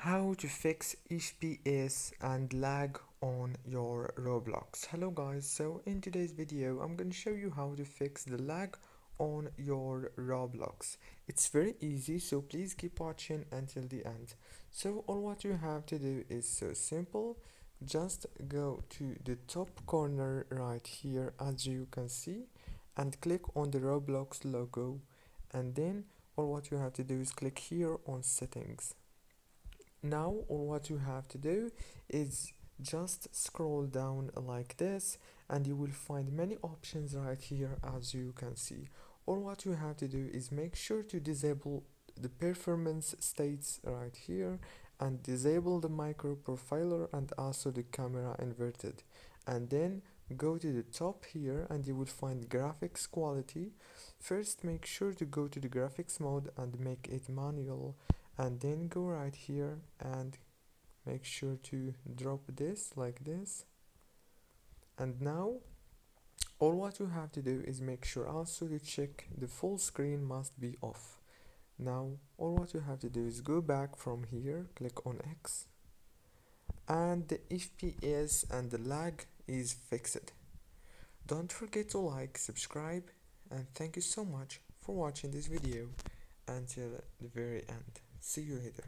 How to fix FPS and lag on your Roblox. Hello guys, so in today's video I'm going to show you how to fix the lag on your Roblox. It's very easy, so please keep watching until the end. So all what you have to do is so simple. Just go to the top corner right here, as you can see, and click on the Roblox logo, and then all what you have to do is click here on settings. Now all what you have to do is just scroll down like this, and you will find many options right here, as you can see. All what you have to do is make sure to disable the performance states right here, and disable the micro profiler and also the camera inverted, and then go to the top here and you will find graphics quality. First make sure to go to the graphics mode and make it manual, and then go right here and make sure to drop this like this. And now all what you have to do is make sure also to check the full screen must be off. Now all what you have to do is go back from here, click on X, and the FPS and the lag is fixed. Don't forget to like, subscribe, and thank you so much for watching this video until the very end. See you later.